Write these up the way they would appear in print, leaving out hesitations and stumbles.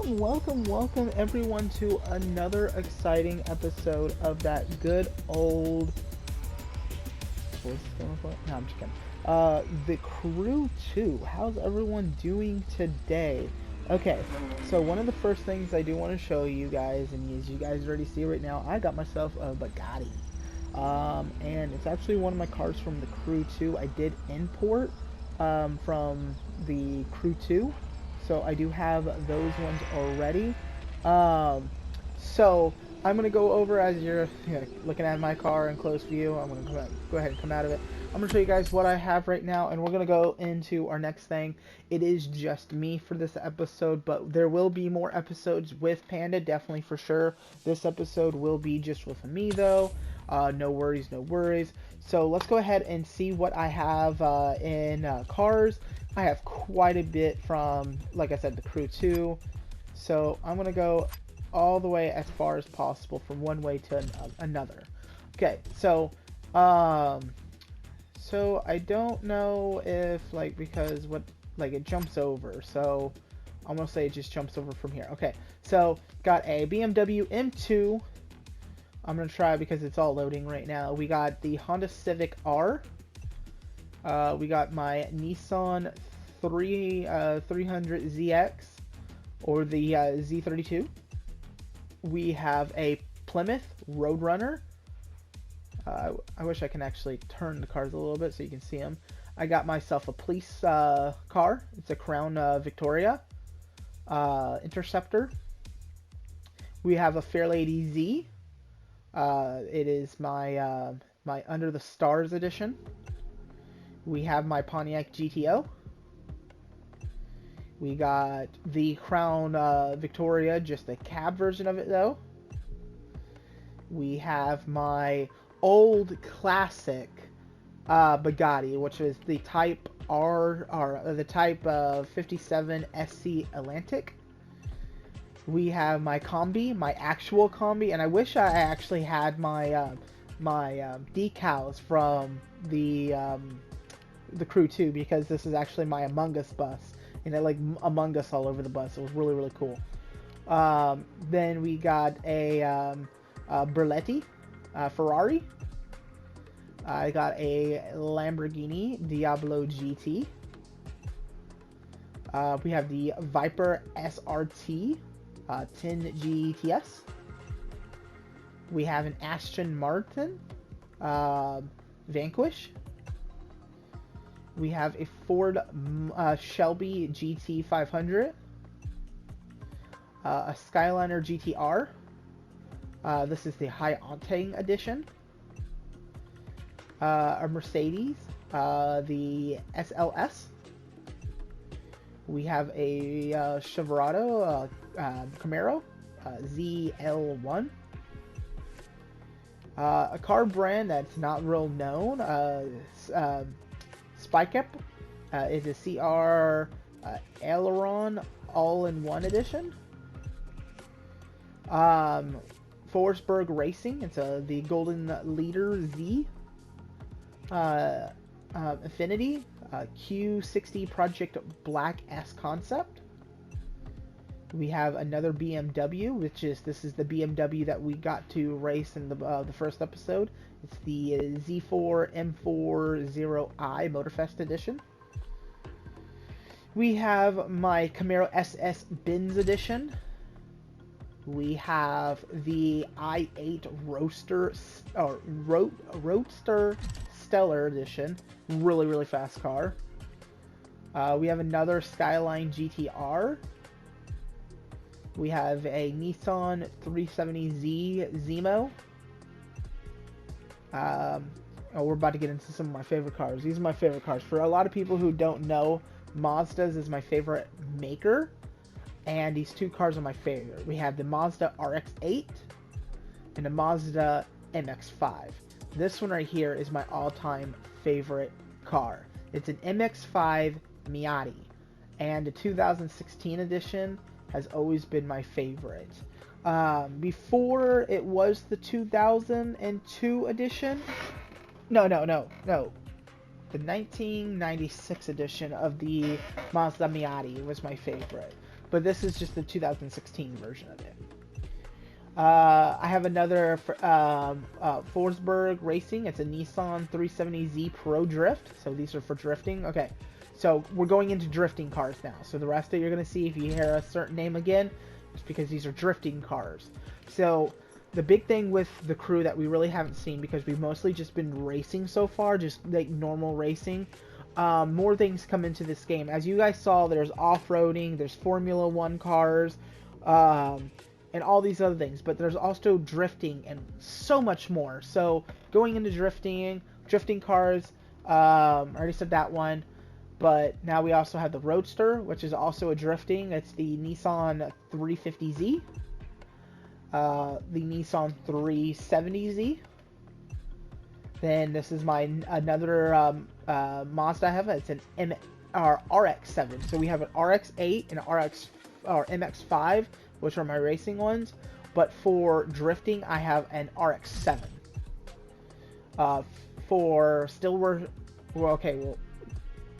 welcome everyone to another exciting episode of that good old. What's going for? No, I'm just kidding. The Crew 2. How's everyone doing today? Okay, so one of the first things I do want to show you guys, and as you guys already see right now, I got myself a Bugatti. And it's actually one of my cars from the Crew 2. I did import from the Crew 2. So I do have those ones already. So I'm going to go over, as you're looking at my car in close view, I'm going to go ahead and come out of it. I'm going to show you guys what I have right now, and we're going to go into our next thing. It is just me for this episode, but there will be more episodes with Panda, definitely for sure. This episode will be just with me, though. No worries, no worries. So let's go ahead and see what I have in cars. I have quite a bit from, like I said, the Crew 2. So I'm going to go all the way as far as possible from one way to another. Okay, so I don't know if, because it jumps over. So I'm going to say it just jumps over from here. Okay, so got a BMW M2. I'm going to try because it's all loading right now. We got the Honda Civic R. We got my Nissan 300ZX or the Z32. We have a Plymouth Roadrunner. I wish I can actually turn the cars a little bit so you can see them. I got myself a police car. It's a Crown Victoria Interceptor. We have a Fairlady Z. It is my my Under the Stars edition. We have my Pontiac GTO. We got the Crown Victoria, just the cab version of it though. We have my old classic Bugatti, which is the Type R, or the Type 57 SC Atlantic. We have my Combi, my actual Combi, and I wish I actually had my decals from the Crew 2, because this is actually my Among Us bus, and it Among Us all over the bus. It was really, really cool. Then we got a Berletti Ferrari. I got a Lamborghini Diablo GT. We have the Viper SRT 10 GTS. We have an Aston Martin Vanquish. We have a Ford Shelby GT 500, a Skyliner GTR. This is the High Octane edition. A Mercedes, the SLS. We have a Silverado Camaro ZL1. A car brand that's not real known. Spike Up is a CR Aileron All-in-One edition. Forsberg Racing, it's the Golden Leader Z. Infinity Q60 Project Black S Concept. We have another BMW, this is the BMW that we got to race in the first episode. It's the Z4 M40i Motorfest edition. We have my Camaro SS Benz edition. We have the i8 Roadster Stellar edition. Really, really fast car. We have another Skyline GTR. We have a Nissan 370Z Zemo. We're about to get into some of my favorite cars. These are my favorite cars. For a lot of people who don't know, Mazda's is my favorite maker, and these two cars are my favorite. We have the Mazda RX-8 and the Mazda MX-5. This one right here is my all-time favorite car. It's an MX-5 Miata, and the 2016 edition has always been my favorite. Before it was the 2002 edition. No. The 1996 edition of the Mazda Miata was my favorite. but this is just the 2016 version of it. I have another Forsberg Racing. It's a Nissan 370Z Pro Drift. So these are for drifting. Okay, so we're going into drifting cars now. So the rest that you're going to see, if you hear a certain name again, it's because these are drifting cars. So the big thing with the Crew that we really haven't seen, because we've mostly just been racing so far, just like normal racing. More things come into this game. As you guys saw, there's off-roading, there's Formula 1 cars, and all these other things, but there's also drifting and so much more. So going into drifting cars, I already said that one, but now we also have the Roadster, which is also a drifting. It's the Nissan 350Z, the Nissan 370Z. Then this is another Mazda I have. It's an RX-7. So we have an RX-8 and an MX-5, which are my racing ones, but for drifting I have an RX-7. For still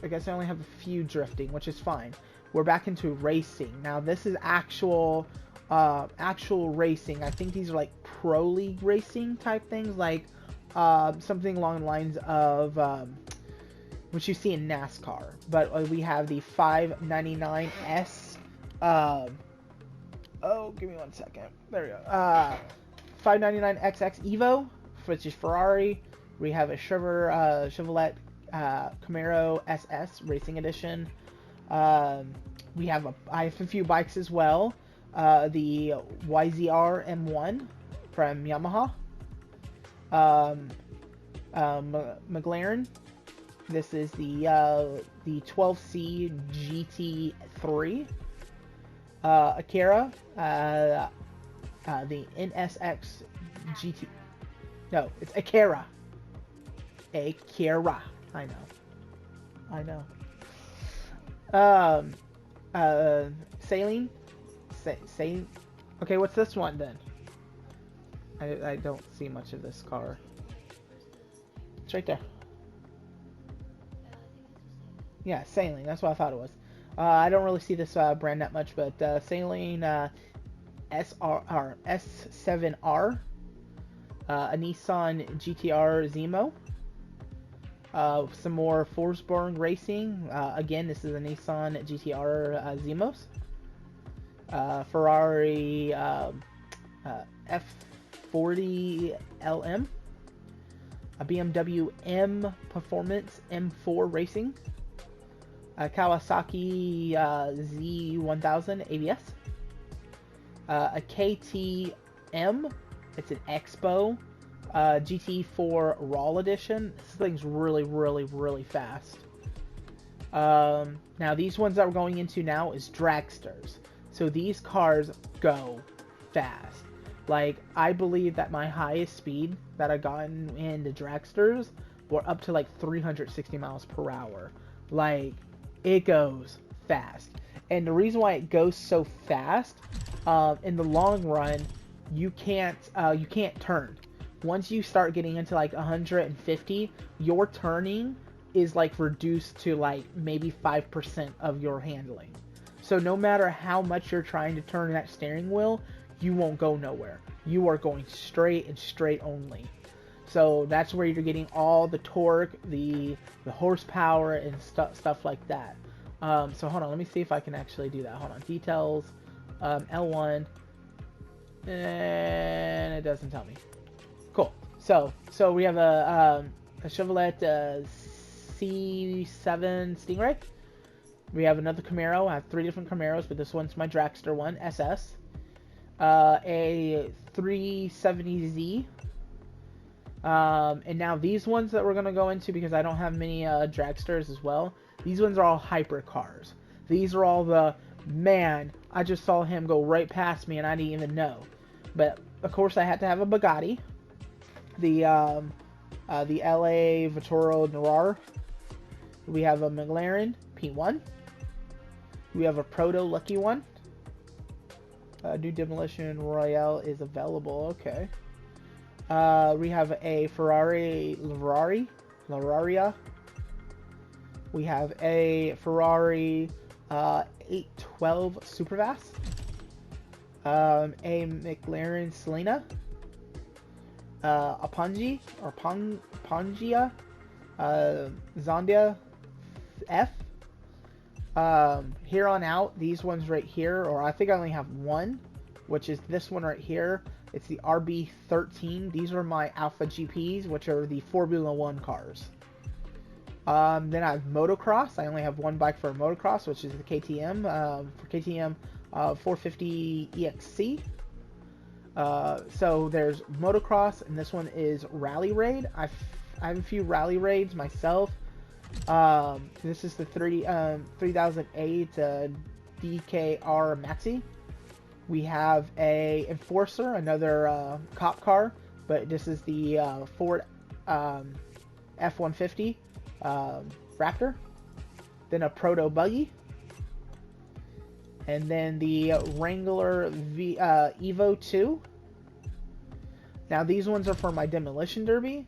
I guess I only have a few drifting, which is fine. We're back into racing now. This is actual racing. I think these are like pro league racing type things, like something along the lines of which you see in NASCAR. But we have the 599S. Oh, give me 1 second. There we go. 599XX Evo, which is Ferrari. We have a Chevrolet Camaro SS Racing Edition. I have a few bikes as well. The YZR M1 from Yamaha. McLaren. This is the 12C GT3. Akira, the NSX GT. No, it's Akira. Akira. I know. Sailing. Okay, what's this one then? I don't see much of this car. It's right there. Yeah, Sailing. That's what I thought it was. I don't really see this brand that much, but Sailing S7R, a Nissan GTR Zemo, some more Forsberg Racing. Again, this is a Nissan GTR Zemos, Ferrari F40 LM, a BMW M Performance M4 Racing, Kawasaki Z1000 ABS, a KTM, it's an Expo GT4 Raw Edition. This thing's really fast. Now these ones that we're going into now is dragsters. So these cars go fast. Like, I believe that my highest speed that I gotten in the dragsters were up to like 360 miles per hour. Like, it goes fast. And the reason why it goes so fast, in the long run, you can't turn. Once you start getting into like 150, your turning is like reduced to like maybe 5% of your handling. So no matter how much you're trying to turn that steering wheel, you won't go nowhere. You are going straight and straight only. So that's where you're getting all the torque, the horsepower, and stuff like that. So hold on, let me see if I can actually do that. Hold on, details, L1, and it doesn't tell me. Cool. So we have a Chevrolet C7 Stingray. We have another Camaro. I have 3 different Camaros, but this one's my dragster one, SS. A 370Z. And now these ones that we're going to go into, because I don't have many dragsters as well, these ones are all hypercars. These are all the, man, I just saw him go right past me and I didn't even know. But, of course, I had to have a Bugatti. The LA Vitoro Noir. We have a McLaren P1. We have a Proto Lucky One. New Demolition Royale is available. Okay. We have a Ferrari Lararia. We have a Ferrari 812 Superfast, a McLaren Selena, a Punji or Pangia, Zondia F. Here on out, these ones right here, or I think I only have one, which is this one right here. It's the RB13. These are my Alpha GPs, which are the Formula 1 cars. Then I have motocross. I only have one bike for motocross, which is the KTM. For KTM 450 EXC. So there's motocross, and this one is rally raid. I have a few rally raids myself. This is the 3008 DKR Maxi. We have a Enforcer, another cop car, but this is the Ford F-150 Raptor. Then a Proto Buggy. And then the Wrangler Evo 2. Now these ones are for my Demolition Derby.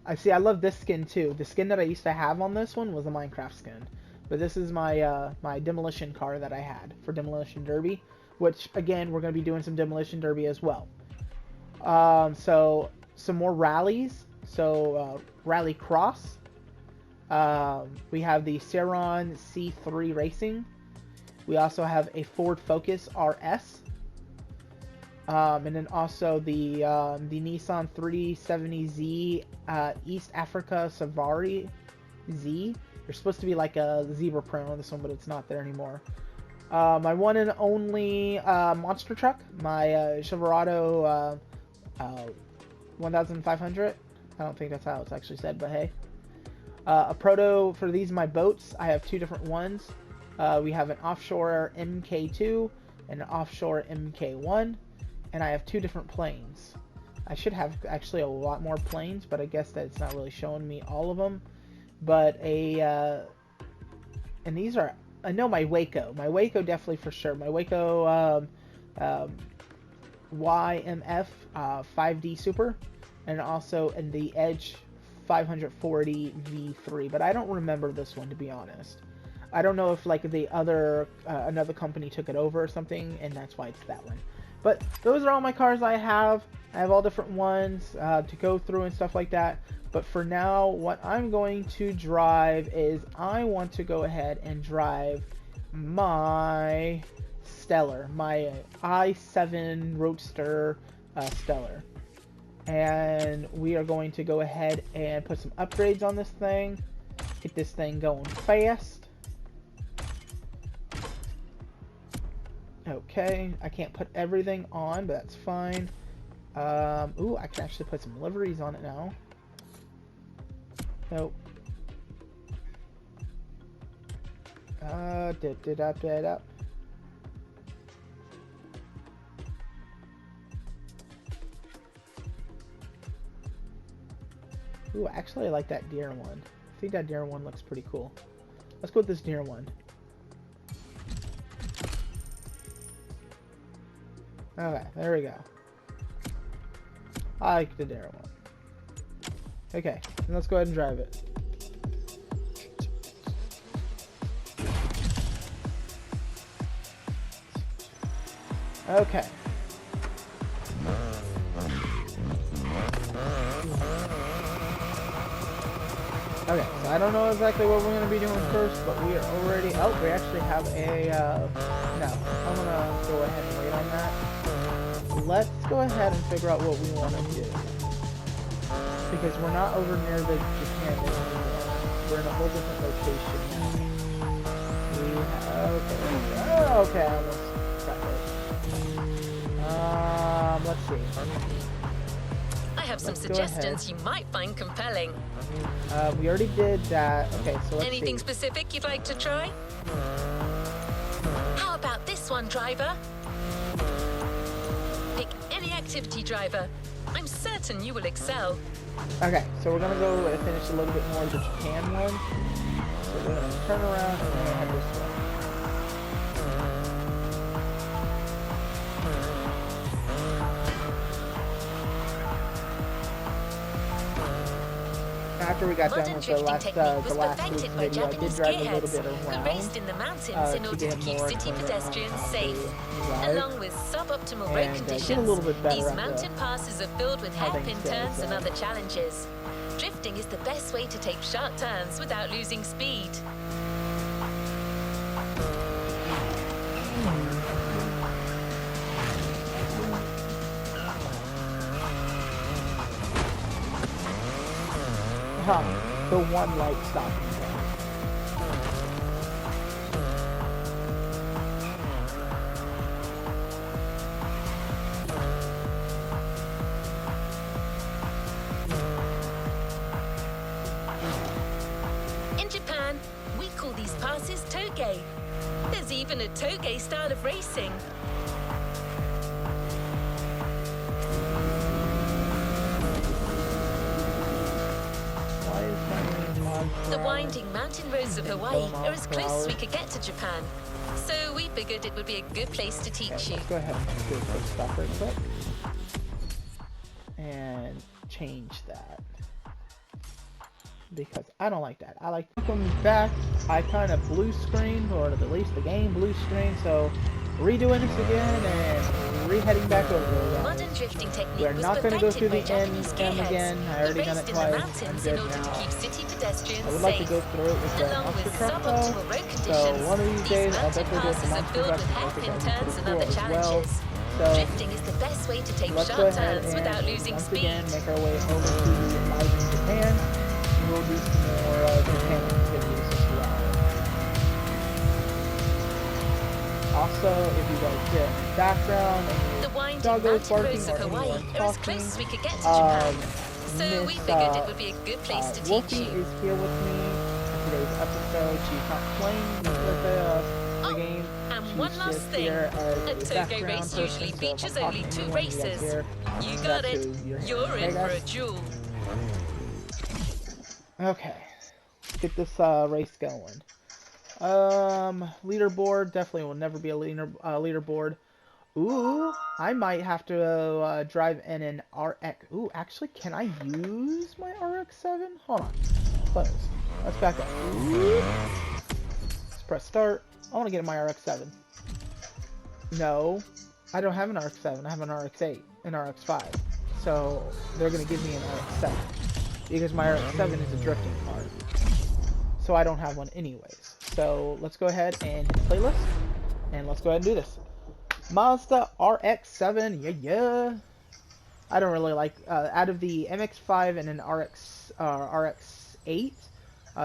I love this skin too. The skin that I used to have on this one was a Minecraft skin. But this is my my Demolition car that I had for Demolition Derby. Which, again, we're going to be doing some Demolition Derby as well. So, some more rallies. So, Rally Cross. We have the Ceron C3 Racing. We also have a Ford Focus RS. And then also the Nissan 370Z East Africa Safari Z. There's supposed to be like a zebra print on this one, but it's not there anymore. My one and only monster truck, my Silverado 1500. I don't think that's how it's actually said, but hey. A proto for these my boats. I have two different ones. We have an offshore MK2 and an offshore MK1, and I have two different planes. I should have actually a lot more planes, but I guess that it's not really showing me all of them. But and these are. I know my Waco. My Waco definitely for sure. My Waco YMF 5D Super, and also in the Edge 540 V3. But I don't remember this one, to be honest. I don't know if like the other another company took it over or something, and that's why it's that one. But those are all my cars I have. I have all different ones to go through and stuff like that. But for now, what I'm going to drive is I want to go ahead and drive my Stellar, my i7 Roadster Stellar. And we are going to go ahead and put some upgrades on this thing, get this thing going fast. Okay, I can't put everything on, but that's fine. Ooh, I can actually put some liveries on it now. Nope. Did up. Ooh, actually I like that deer one. I think that deer one looks pretty cool. Let's go with this deer one. Okay, there we go. I like the deer one. Okay, let's go ahead and drive it. Okay. Okay, so I don't know exactly what we're going to be doing first, but we are already... Oh, we actually have a... No, I'm going to go ahead and wait on that. Let's go ahead and figure out what we want to do. Because we're not over near the Japan anymore. We're in a whole different location now. Okay, I almost got it. Let's see. I have some suggestions you might find compelling. We already did that. Okay, so let's Anything see. specific you'd like to try? How about this one, driver? Pick any activity, driver. I'm certain you will excel. Okay, so we're gonna go and finish a little bit more of the Japan one. So we're gonna turn around and we're gonna head this way. after we got done Modern with drifting technique was the last perfected by video, I did Japanese drive a little gearheads bit who around raced in the mountains in to order to get keep more city acquainted on pedestrians how safe. to drive. Along with suboptimal road And conditions, get a little bit better these at mountain passes are filled with how things hairpin go, turns and so. other challenges. Drifting is the best way to take sharp turns without losing speed. The one light stopping thing. In Japan, we call these passes toge. There's even a toge style of racing. The winding mountain roads of Hawaii are as close as we could get to Japan. So we figured it would be a good place to teach you. Let's go ahead and do a quick stop real quick. And change that. Because I don't like that. I like welcome back. I kind of blue screened, or at least the game blue screened, so redoing this again and re-heading back over there. Modern drifting technique We're was not going to go through the Japanese end again. I already done it twice. I'm in good order now. to keep city pedestrians I would like to safe. go through it with the Along monster with truck though. suboptimal road conditions, So one of these days I'll mountain definitely do passes some are monster filled trucks with and hairpin make it turns and cool other as well. challenges. So Drifting is the best way to take let's go sharp ahead turns without losing once speed. again make our way over to Live Japan. We'll do some more Japan activities as well. Also, if you guys get background and The winding dog goes mountain barking roads or of Hawaii anyone are as talking, close as we could get to Japan. So we Miss, figured it would be a good place to teach Wolfie you. is here with me in today's episode. She's not playing the game. And She's one last just thing, here as a a toge background race person, usually so if features I'm only talking to two anyone, you guys races. hear, You that's got it. who you're hearing. You're Okay, in for a guys? duel. Okay, let's get this race going. Leaderboard definitely will never be a leaderboard. Ooh, I might have to drive in an RX. Ooh, actually, can I use my RX-7? Hold on. Close. Let's back up. Ooh. Let's press start. I want to get in my RX-7. No, I don't have an RX-7. I have an RX-8 and RX-5. So they're going to give me an RX-7 because my RX-7 is a drifting car. So I don't have one anyways. So let's go ahead and hit the playlist and let's go ahead and do this. Mazda RX-7, yeah. I don't really like, out of the MX-5 and an RX-8,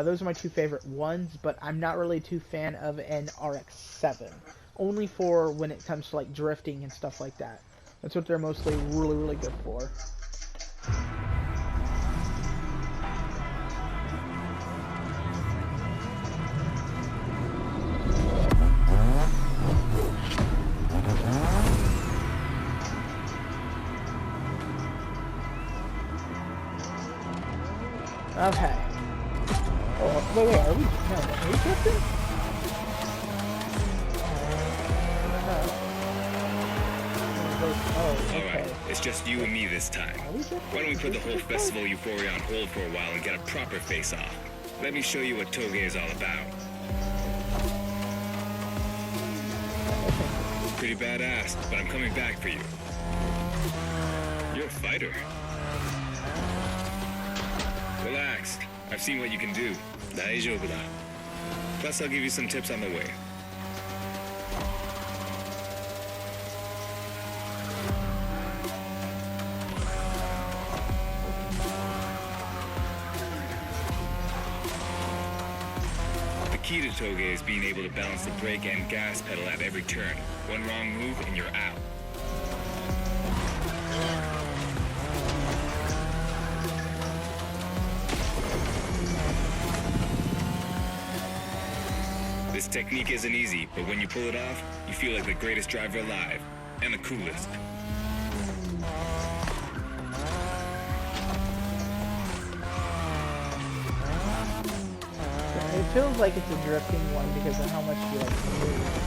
those are my two favorite ones, but I'm not really too fan of an RX-7. Only for when it comes to like drifting and stuff like that. That's what they're mostly really, really good for. Okay. Oh, wait, are we drifting? Oh, okay. Alright, it's just you and me this time. Why don't we put the whole festival euphoria on hold for a while and get a proper face-off? Let me show you what toge is all about. Pretty badass, but I'm coming back for you. You're a fighter. Relax. I've seen what you can do. Daijoubu da. Plus, I'll give you some tips on the way. The key to toge is being able to balance the brake and gas pedal at every turn. One wrong move and you're out. This technique isn't easy, but when you pull it off, you feel like the greatest driver alive. And the coolest. It feels like it's a drifting one because of how much you like to move.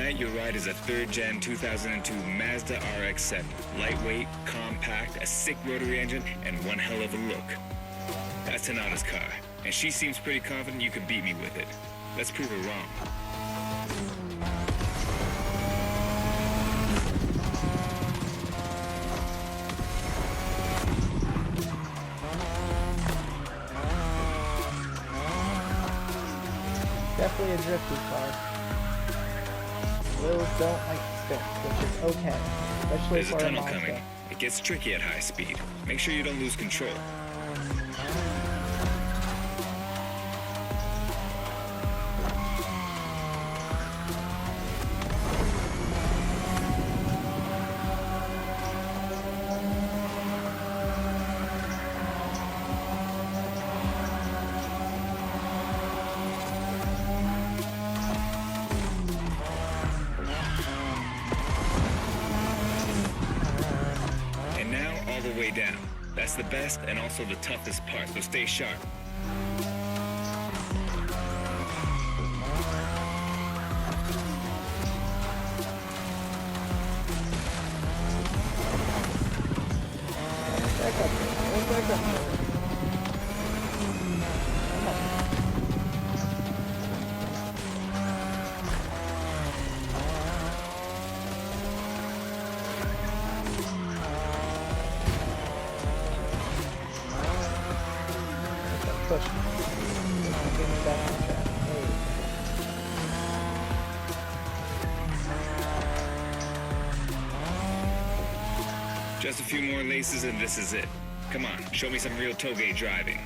Tonight your ride is a 3rd gen 2002 Mazda RX-7. Lightweight, compact, a sick rotary engine, and one hell of a look. That's Tanada's car, and she seems pretty confident you can beat me with it. Let's prove her wrong. Definitely a drifty car. Wheels don't like to stick, which is okay, especially There's a for a tunnel Mazda. coming. It gets tricky at high speed. Make sure you don't lose control. And now all the way down. That's the best and also the toughest part, so stay sharp. Back up there. Let's back up there. Come on. Push. Get me back on track. There we go. Just a few more laces and this is it. Come on, show me some real toge driving.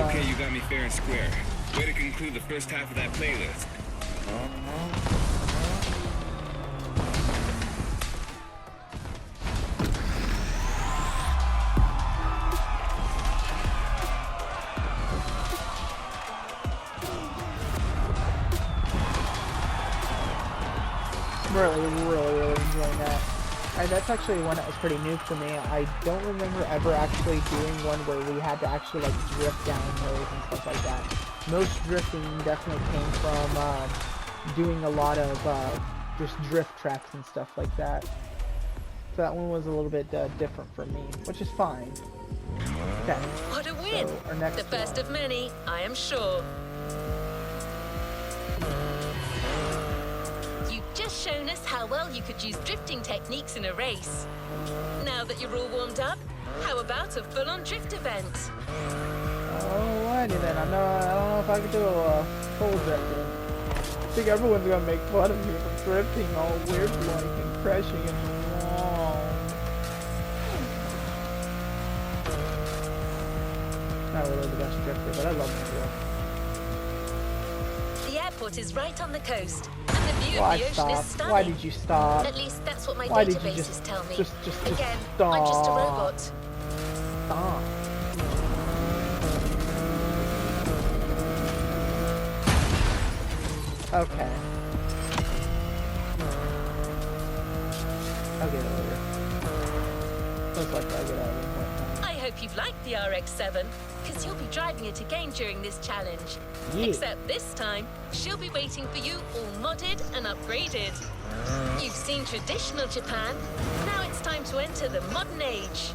Okay, you got me fair and square. Way to conclude the first half of that playlist. Really enjoying that. That's actually one that was pretty new for me. I don't remember ever actually doing one where we had to actually like drift down hills and stuff like that. Most drifting definitely came from doing a lot of just drift tracks and stuff like that. So that one was a little bit different for me, which is fine. Okay. What a win! So our next The first one. of many, I am sure. You've just shown us how well you could use drifting techniques in a race. Now that you're all warmed up, how about a full-on drift event? Alrighty then, I don't know if I can do a full drifting. I think everyone's gonna make fun of me for drifting all weird like and crashing in the wall. Not really the best drifter, but I love the drift. The airport is right on the coast, and the view Why of the ocean stop? is stunning. Why did you stop? At least that's what my Why did you databases tell me. just Again, stop? I'm just a robot. Stop. Okay. I'll get it later. Looks like I'll get out of it. I hope you've liked the RX-7, because you'll be driving it again during this challenge. Yeah. Except this time, she'll be waiting for you all modded and upgraded. You've seen traditional Japan, now it's time to enter the modern age.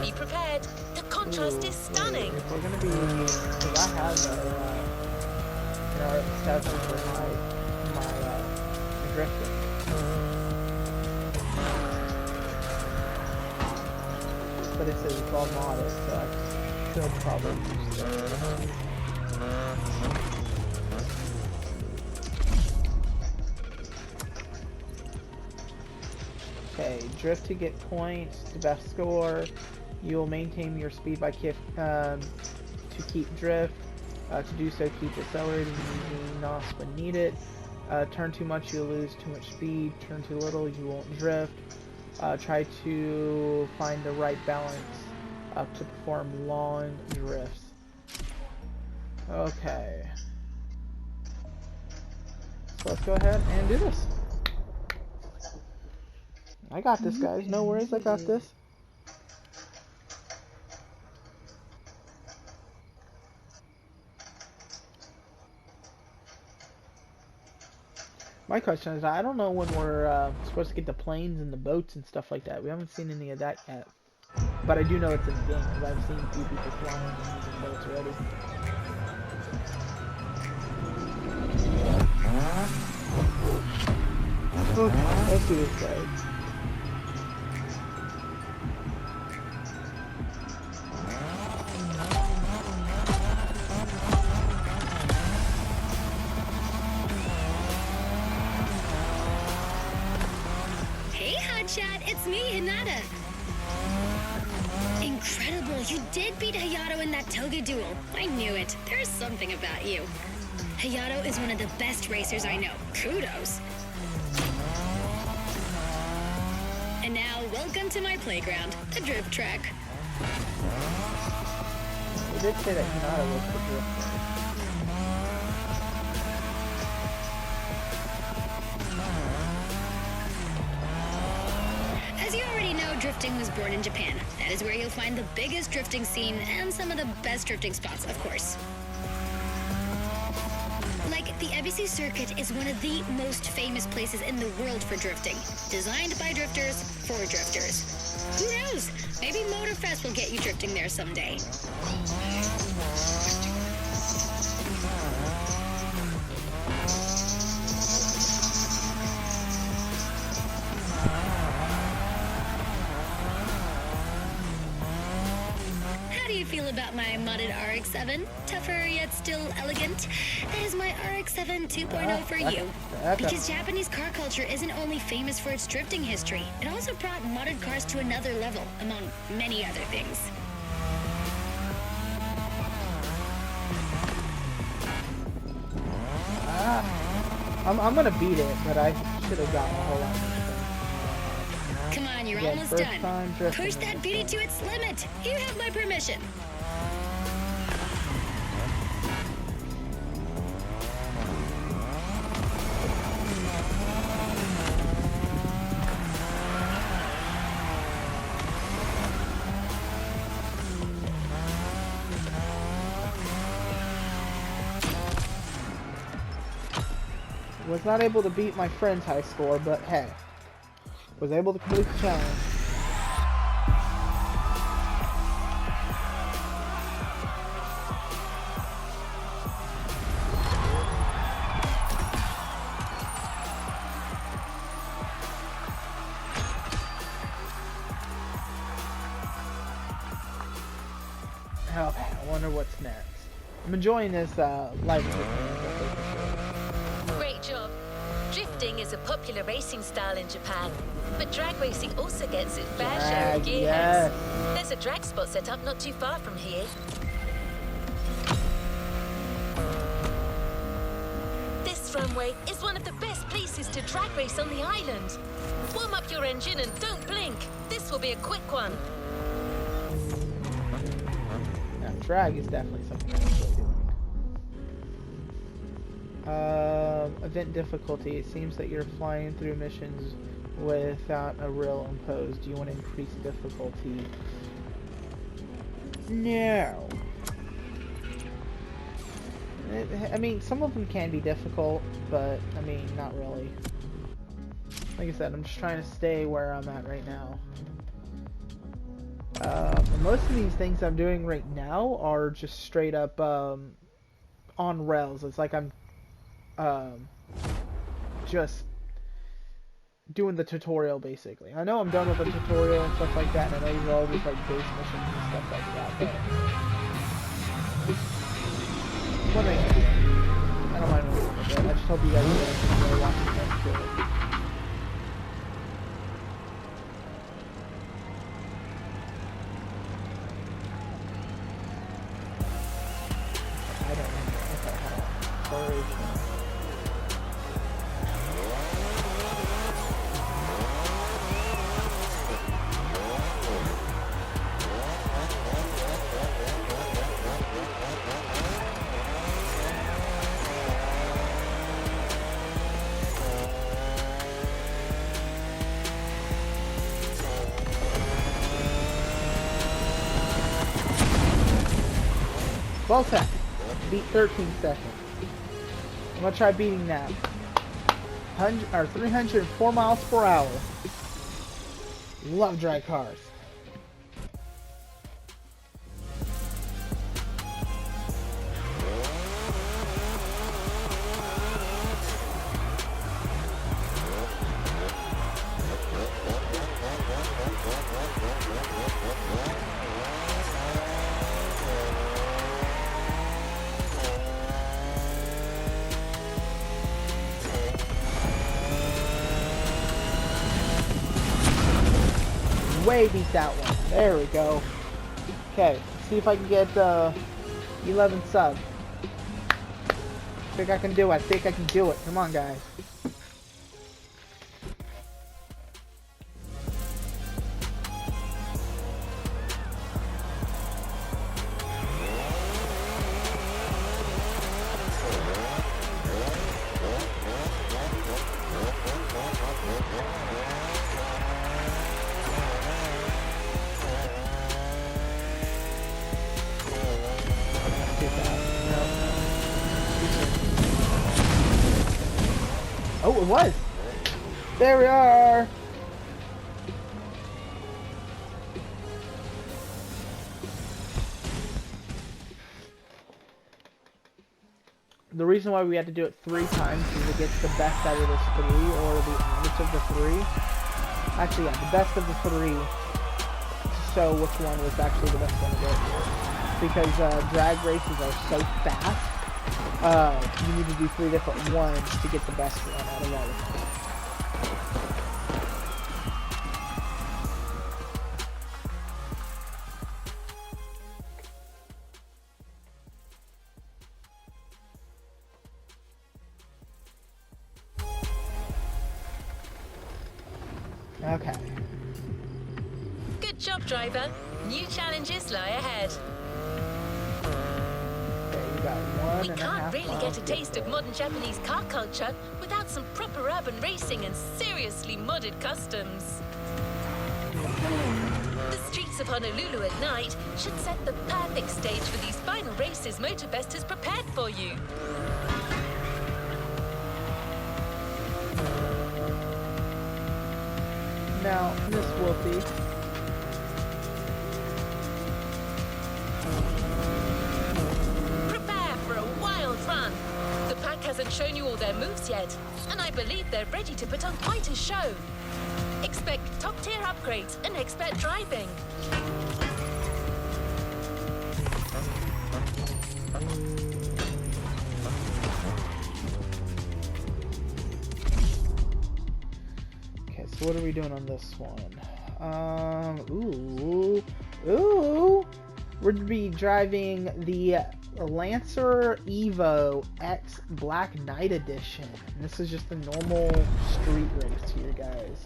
Be prepared, the contrast is stunning. If we're gonna be, because I have an RX-7 for my drifting. But it says it's all modded, so I should probably use it. Okay, drift to get points, the best score. You will maintain your speed by to keep drift. To do so, keep accelerating using NOS when needed. Turn too much, you'll lose too much speed. Turn too little, you won't drift. Try to find the right balance to perform long drifts. Okay. So let's go ahead and do this. I got this, guys. No worries, I got this. My question is, I don't know when we're supposed to get the planes and the boats and stuff like that. We haven't seen any of that yet. But I do know it's in the game, because I've seen a few people flying and using boats already. Okay, let's do this, guys. It's me, Hinata. Incredible, you did beat Hayato in that toga duel. I knew it. There's something about you. Hayato is one of the best racers I know. Kudos. And now, welcome to my playground, the drift track. We did say that Hinata was the drift track. Drifting was born in Japan. That is where you'll find the biggest drifting scene and some of the best drifting spots, of course. Like, the Ebisu circuit is one of the most famous places in the world for drifting. Designed by drifters, for drifters. Who knows? Maybe Motorfest will get you drifting there someday. Feel about my modded RX-7? Tougher yet still elegant? That is my RX-7 2.0 for you. Because Japanese car culture isn't only famous for its drifting history, it also brought modded cars to another level, among many other things. I'm gonna beat it, but I should have gotten a whole lot more. Come on, you're almost done. Push that beauty to its limit. You have my permission. Was not able to beat my friend's high score, but hey, was able to complete the challenge. Okay, I wonder what's next. I'm enjoying this live Great job. Drifting is a popular racing style in Japan, but drag racing also gets its fair share of gearheads. There's a drag spot set up not too far from here. This runway is one of the best places to drag race on the island. Warm up your engine and don't blink. This will be a quick one. Now, drag is definitely something I enjoy doing. Event difficulty. It seems that you're flying through missions without a rail imposed. Do you want to increase difficulty? No. I mean, some of them can be difficult, but I mean, not really. Like I said, I'm just trying to stay where I'm at right now. Most of these things I'm doing right now are just straight up on rails. It's like I'm just doing the tutorial basically. I know I'm done with the tutorial and stuff like that, and I know these are all just like base missions and stuff like that, but what I don't mind waiting a bit. I just hope you guys enjoy watching this too. I don't know. acceleration. Well set. Beat 13 seconds. I'm gonna try beating that. 304 miles per hour. Love drag cars. Way beat that one. There we go. Okay, see if I can get 11 sub. I think I can do it. I think I can do it. Come on, guys. Oh, it was. There we are. The reason why we had to do it 3 times is it gets the best out of this 3, or the average of the 3. Actually, yeah, the best of the 3 to show which one was actually the best one to go for. Because drag races are so fast. You need to do 3 different ones to get the best one out of all of them. Okay. Good job, driver. New challenges lie ahead. We can't really get a taste of modern Japanese car culture without some proper urban racing and seriously modded customs. The streets of Honolulu at night should set the perfect stage for these final races Motorfest has prepared for you. Now, Miss Wolfie. The pack hasn't shown you all their moves yet, and I believe they're ready to put on quite a show. Expect top-tier upgrades and expert driving. Okay, so what are we doing on this one? Ooh. We're going to be driving the Lancer Evo X Black Knight Edition. And this is just a normal street race here, guys.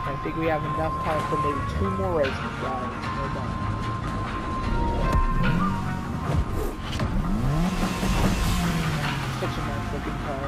I think we have enough time for maybe 2 more races, guys. We're done. Such a nice looking car.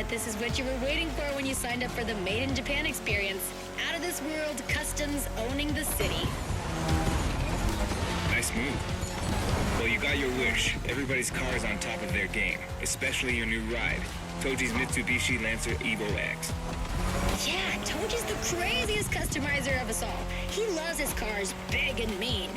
This is what you were waiting for when you signed up for the Made in Japan experience. Out of this world customs owning the city. Nice move. Well, you got your wish. Everybody's car is on top of their game, especially your new ride, Toji's Mitsubishi Lancer Evo X. Yeah, Toji's the craziest customizer of us all. He loves his cars big and mean.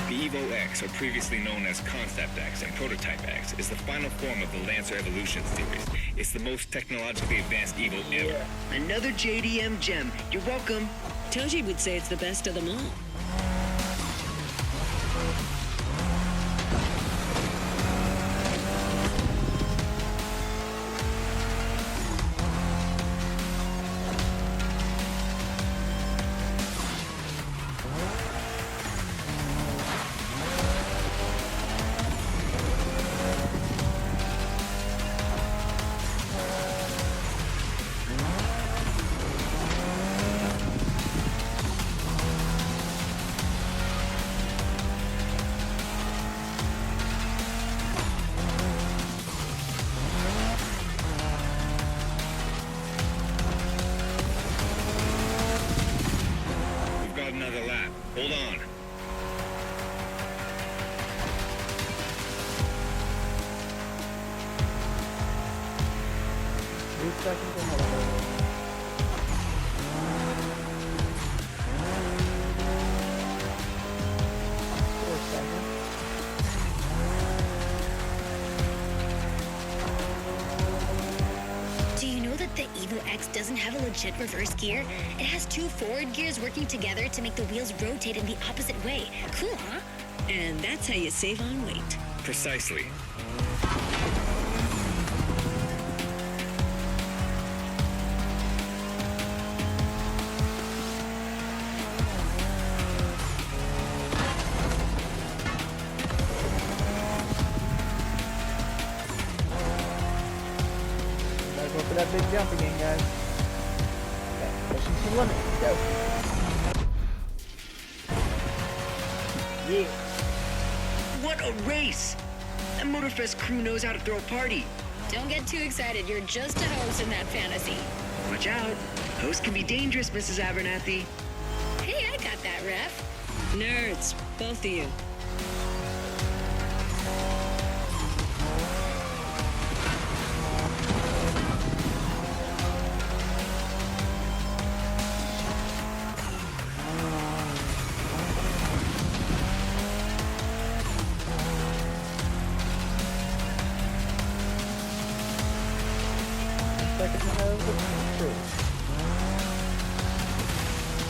The Evo X, or previously known as Concept X and Prototype X, is the final form of the Lancer Evolution series. It's the most technologically advanced Evo ever. Another JDM gem. You're welcome. Toji would say it's the best of them all. We've got another lap. Hold on. Seconds ahead of us. Do you know that the Evo X doesn't have a legit reverse gear? It has 2 forward gears working together to make the wheels rotate in the opposite way. Cool, huh? And that's how you save on weight. Precisely. Gotta go for that big jump again, guys. Okay, pushing to the limit. Go. Yeah. What a race! That Motorfest crew knows how to throw a party. Don't get too excited. You're just a host in that fantasy. Watch out. Hosts can be dangerous, Mrs. Abernathy. Hey, I got that, ref. Nerds, both of you. Seconds ahead of the crew.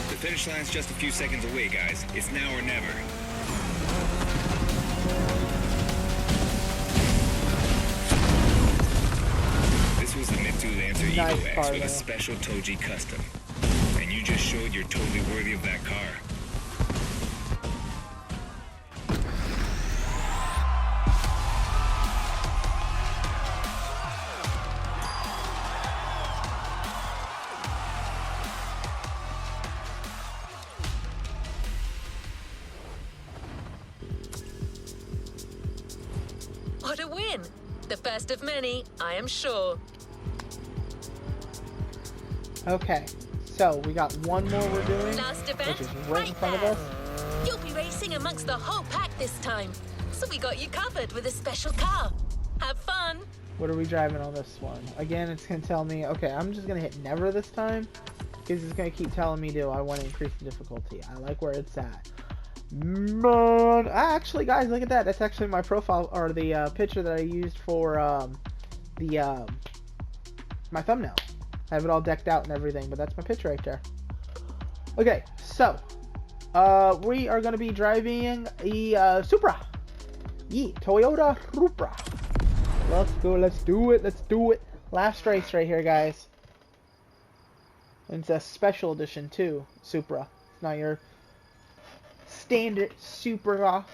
The finish line's just a few seconds away, guys. It's now or never. This was the Ep2 Lancer Nice Evo X car, with though. a special Toji custom. And you just showed you're totally worthy of that car. What a win! The first of many, I am sure. Okay, so we got one more we're doing, Last event, which is right in front of there. us. You'll be racing amongst the whole pack this time. So we got you covered with a special car. Have fun! What are we driving on this one? Again, it's gonna tell me, okay, I'm just gonna hit never this time, because it's gonna keep telling me, do I want to increase the difficulty? I like where it's at. Man, actually, guys, look at that. That's actually my profile, or the picture that I used for my thumbnail. I have it all decked out and everything, but that's my picture right there. Okay, so we are gonna be driving a Supra. Yeah, Toyota Supra. Let's go. Let's do it. Let's do it. Last race right here, guys. It's a special edition too, Supra. It's not your standard Supra.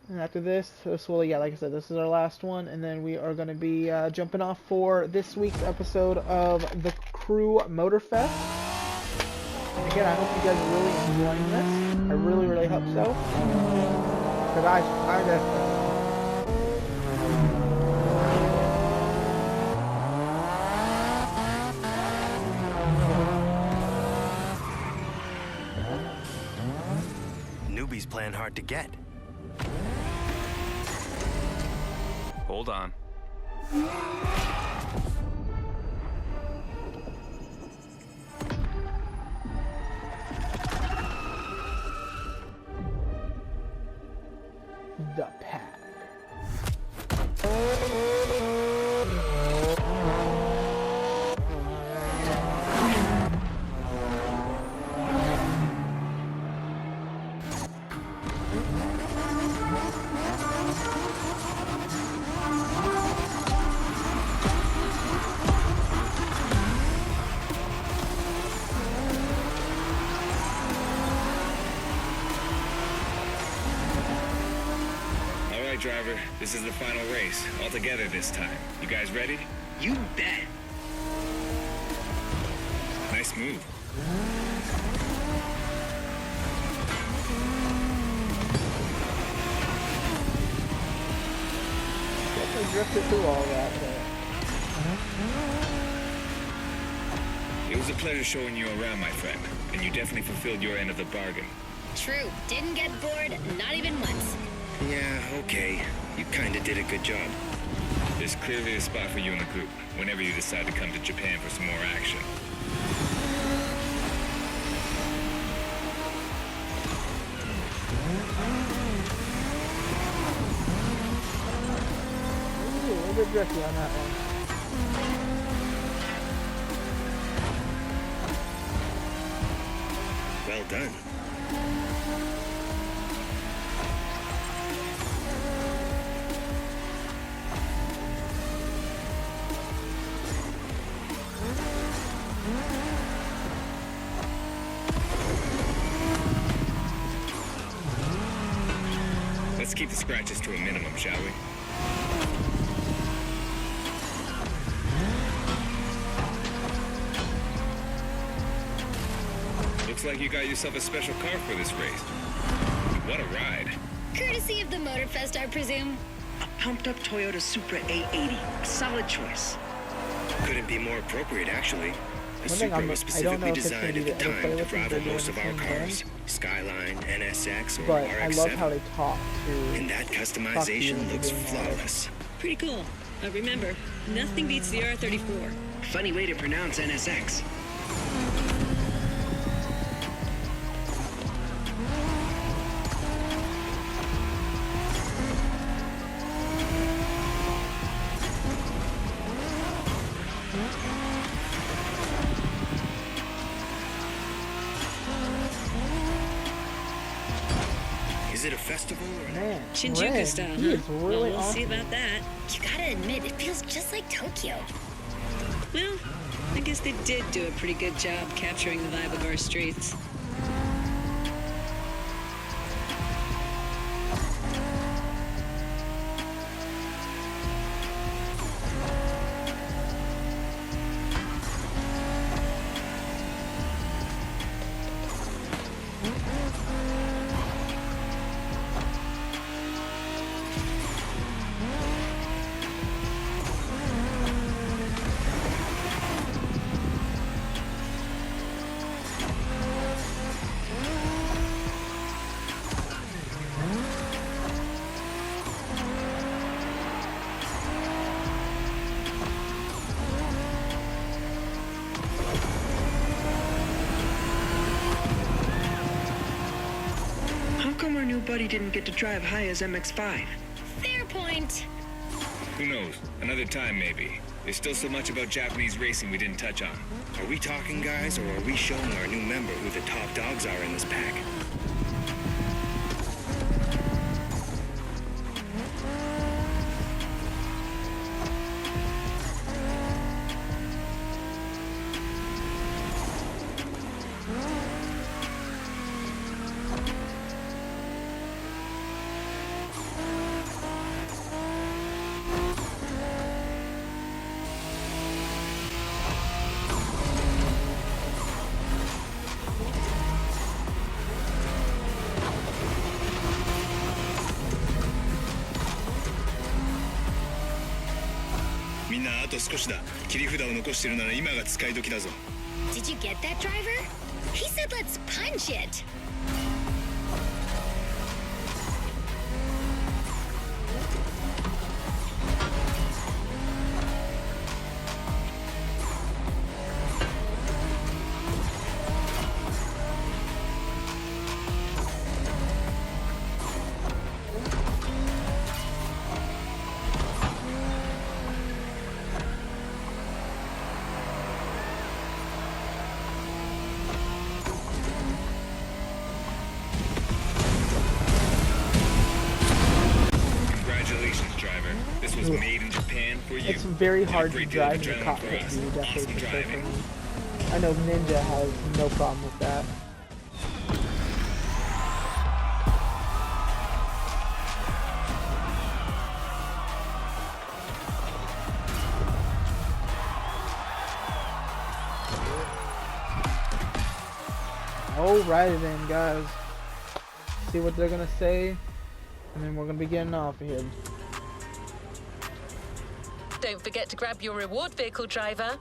And after this will, yeah, like I said, this is our last one, and then we are going to be jumping off for this week's episode of the Crew Motorfest. Again, I hope you guys are really enjoying this. I really, really hope so. Because I just... Newbie's playing hard to get. Hold on. The pack. Driver, this is the final race, all together this time. You guys ready? You bet. Nice move. Definitely drifted through all that. It was a pleasure showing you around, my friend, and you definitely fulfilled your end of the bargain. True. Didn't get bored, not even once. Yeah, okay. You kinda did a good job. There's clearly a spot for you in the group, whenever you decide to come to Japan for some more action. Ooh, a little bit drifty on that one. Well done. Let's keep the scratches to a minimum, shall we? Looks like you got yourself a special car for this race. What a ride. Courtesy of the Motorfest, I presume. A pumped-up Toyota Supra A80. A solid choice. Couldn't be more appropriate, actually. The One thing Supra I was don't know specifically if it's gonna designed be at the the time other to playlist rival they're most of doing our the same cars. Skyline, NSX, or But RX-7. I love how they talk to... And that customization looks flawless. Pretty cool. But remember, nothing beats the R34. Funny way to pronounce NSX. Is it a festival or Man, Shinjuku Red, style, he huh? is really Well, we'll awesome. see about that. You gotta admit, it feels just like Tokyo. Well, I guess they did do a pretty good job capturing the vibe of our streets. how come our new buddy didn't get to drive high as MX-5? Fair point. Who knows? Another time, maybe. There's still so much about Japanese racing we didn't touch on. Are we talking, guys, or are we showing our new member who the top dogs are in this pack? みんなあと少しだ。切り札を残してるなら今が使い時だぞ。Did you get that, driver? He said let's punch it. Made in Japan for you. It's very hard to drive in the cockpit, so you definitely prefer for me. I know Ninja has no problem with that. Alrighty then, guys. See what they're gonna say, and then we're gonna be getting off of here. Don't forget to grab your reward vehicle, driver.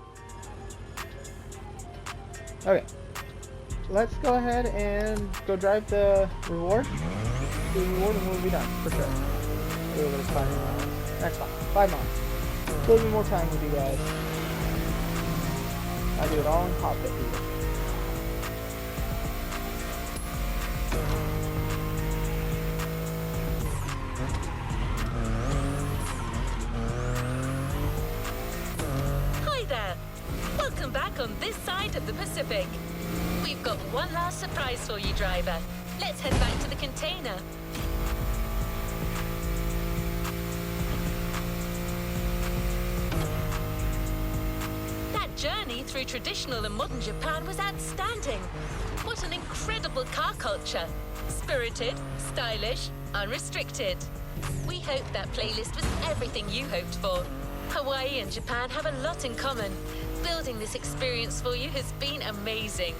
Okay. Let's go ahead and go drive the reward. The reward and we'll be done, for sure. We'll go to 5 miles. That's fine. 5 miles. A little bit more time with you guys. I do it all in cockpit view. Welcome back on this side of the Pacific. We've got one last surprise for you, driver. Let's head back to the container. That journey through traditional and modern Japan was outstanding. What an incredible car culture. Spirited, stylish, unrestricted. We hope that playlist was everything you hoped for. Hawaii and Japan have a lot in common. Building this experience for you has been amazing.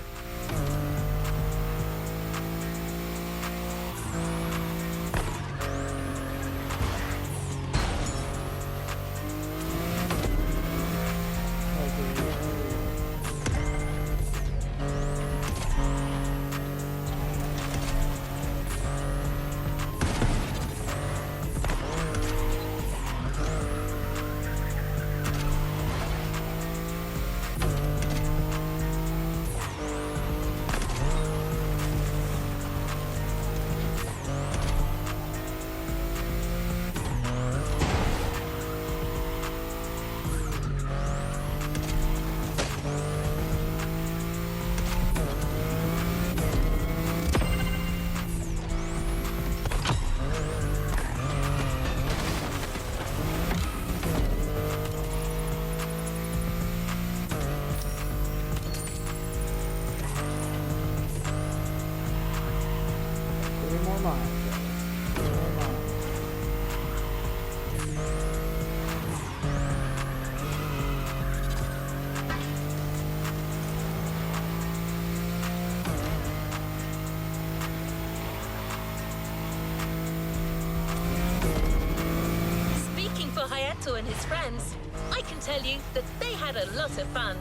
And his friends, I can tell you that they had a lot of fun.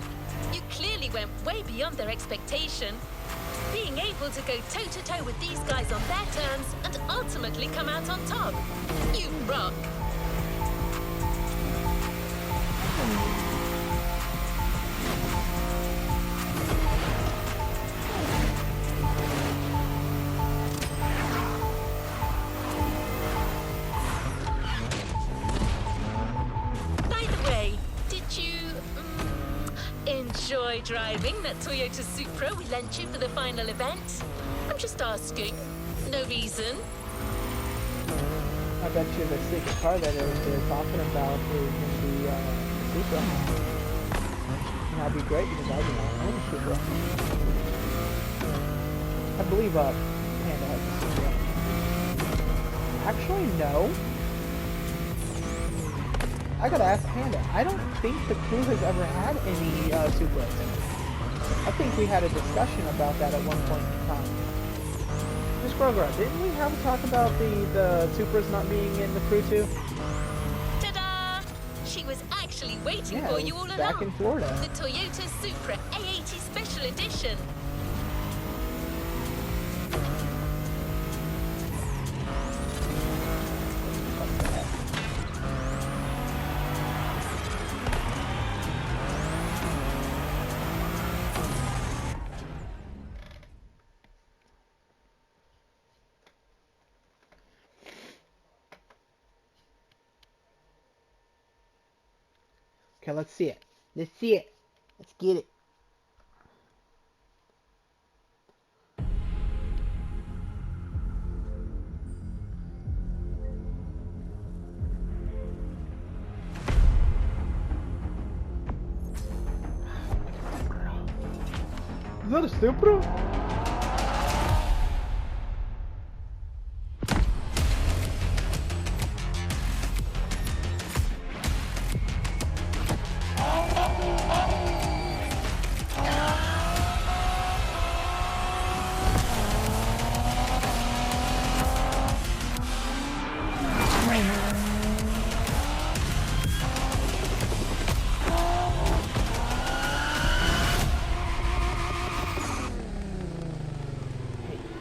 You clearly went way beyond their expectation. Being able to go toe-to-toe with these guys on their terms and ultimately come out on top. You rock. Enjoy driving that Toyota Supra we lent you for the final event? I'm just asking. No reason. I bet you the secret car that they're talking about is going to be Supra. And that'd be great because I do not own a Supra. I believe Panda has a Supra. Actually, no. I gotta ask Panda. I don't think the crew has ever had any Supras. I think we had a discussion about that at one point in time. Miss Grogra, didn't we have a talk about the Supras not being in the crew too? Ta-da! She was actually actually waiting Yeah, for it you all was back in along. Florida. The Toyota Supra A80 Special Edition. Okay, let's see it. Let's see it. Let's get it. Is that a Supra?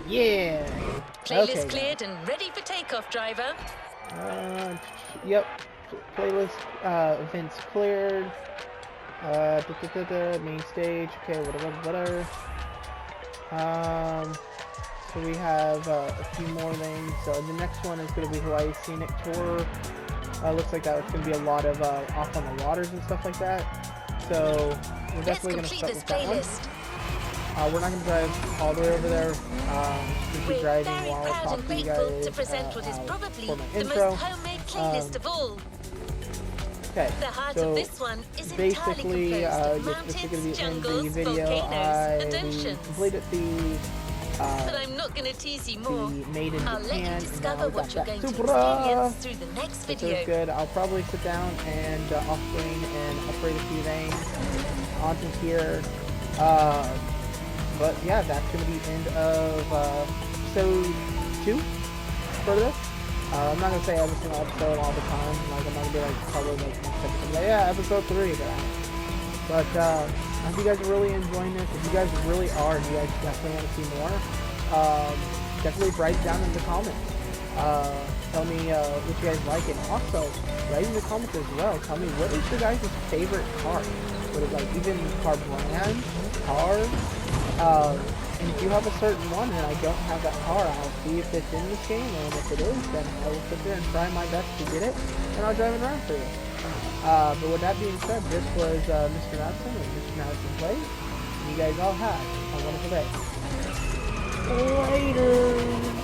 Yeah. Playlist Okay, cleared and ready for takeoff, driver. Yep. Playlist events cleared. Main stage. Okay, whatever. So we have a few more things. So the next one is going to be Hawaii Scenic Tour. Looks like that it's going to be a lot of off on the waters and stuff like that. So we're definitely going to start with that one. We're not going to drive all the way over there. Just be driving while I Proud talk and to you grateful guys to present what is for probably my the intro. most homemade playlist of all. Okay, The heart so of this one is basically, entirely composed of this is mountains, going to be in jungles, the video. volcanoes, and We oceans. completed But I'm not going to tease you more. the Made in I'll let you Japan, and now discover we got what you're that going to Supra. experience through the next This video. is good. I'll probably sit down and off screen and upgrade a few things onto here. But yeah, that's going to be the end of episode 2 for this. I'm not going to say every single episode all the time. Like, I'm not going to be like, probably like, yeah, episode 3. But I hope you guys are really enjoying this. If you guys really are, and you guys definitely want to see more, definitely write it down in the comments. Tell me what you guys like, and also write in the comments as well. Tell me what is your guys' favorite car. What is, like, even car brand, car. And if you have a certain one and I don't have that car, I'll see if it's in this game, and if it is, then I will sit there and try my best to get it, and I'll drive it around for you. But with that being said, this was Mr. Matteson and Mr. Matteson Plays, and you guys all have a wonderful day. Later!